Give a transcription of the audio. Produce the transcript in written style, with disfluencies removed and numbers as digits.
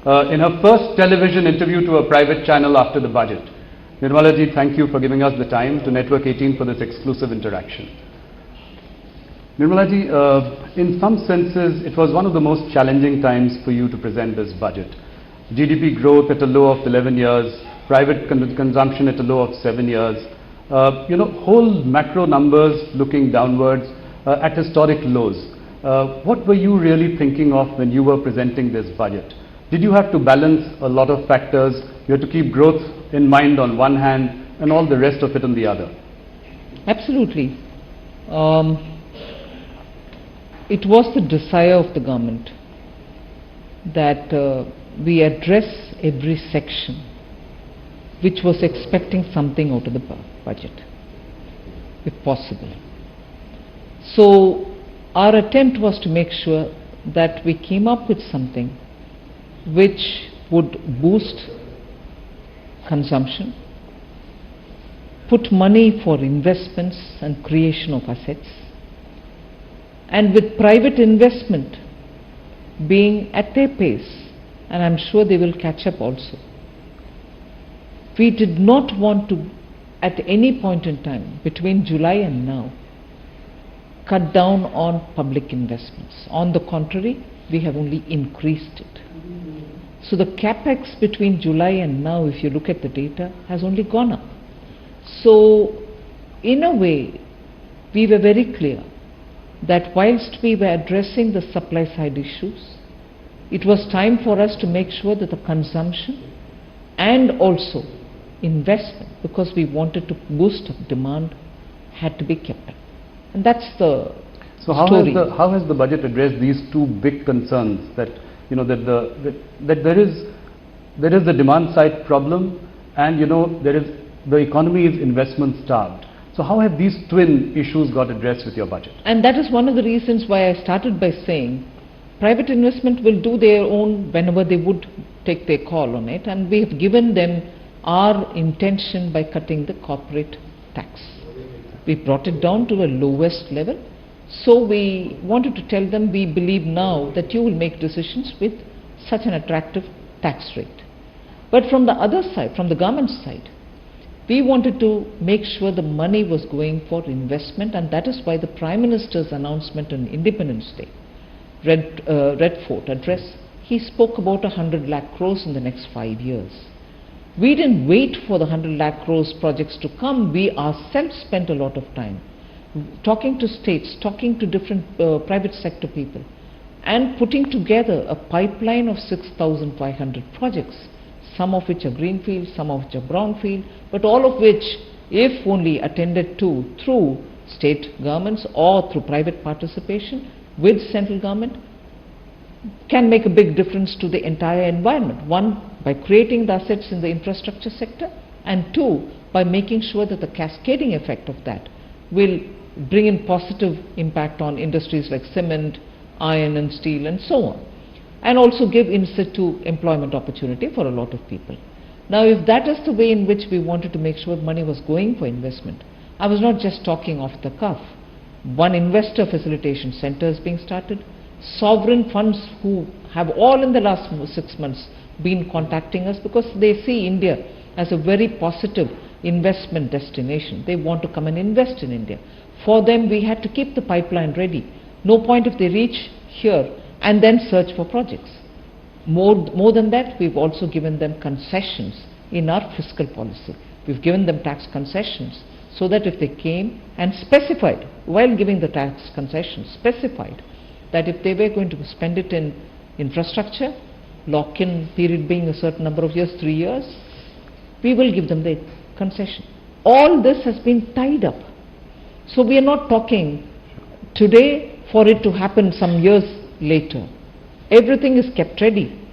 in her first television interview to a private channel after the budget. Nirmala ji, thank you for giving us the time to Network 18 for this exclusive interaction. Nirmala ji, in some senses, it was one of the most challenging times for you to present this budget. GDP growth at a low of 11 years, private consumption at a low of 7 years, whole macro numbers looking downwards at historic lows. What were you really thinking of when you were presenting this budget? Did you have to balance a lot of factors? You had to keep growth in mind on one hand and all the rest of it on the other. Absolutely. It was the desire of the government that we address every section which was expecting something out of the budget, if possible. So our attempt was to make sure that we came up with something which would boost consumption, put money for investments and creation of assets, and with private investment being at their pace, and I'm sure they will catch up also. We did not want to, at any point in time, between July and now, cut down on public investments. On the contrary, we have only increased it. So the capex between July and now, if you look at the data, has only gone up. So in a way, we were very clear that whilst we were addressing the supply side issues, it was time for us to make sure that the consumption and also investment, because we wanted to boost demand, had to be kept up. And that's the story. How has the budget addressed these two big concerns, that that there is the demand side problem, and the economy is investment starved. So how have these twin issues got addressed with your budget? And that is one of the reasons why I started by saying private investment will do their own whenever they would take their call on it, and we have given them our intention by cutting the corporate tax. We brought it down to a lowest level. So we wanted to tell them, we believe now that you will make decisions with such an attractive tax rate. But from the other side, from the government side, we wanted to make sure the money was going for investment, and that is why the Prime Minister's announcement on Independence Day, Red Fort address, he spoke about 100 lakh crores in the next 5 years. We didn't wait for the 100 lakh crores projects to come. We ourselves spent a lot of time talking to states, talking to different private sector people, and putting together a pipeline of 6,500 projects, some of which are greenfield, some of which are brownfield, but all of which, if only attended to through state governments or through private participation with central government, can make a big difference to the entire environment. One, by creating the assets in the infrastructure sector, and two, by making sure that the cascading effect of that will bring in positive impact on industries like cement, iron and steel and so on, and also give in situ employment opportunity for a lot of people. Now, if that is the way in which we wanted to make sure money was going for investment, I was not just talking off the cuff. One investor facilitation center is being started. Sovereign funds who have all in the last 6 months been contacting us because they see India as a very positive investment destination. They want to come and invest in India. For them, we had to keep the pipeline ready. No point if they reach here and then search for projects. More than that, we've also given them concessions in our fiscal policy. We've given them tax concessions so that if they came and specified, while giving the tax concessions, specified that if they were going to spend it in infrastructure, lock-in period being a certain number of years, 3 years, we will give them the concession. All this has been tied up. So we are not talking today for it to happen some years later. Everything is kept ready.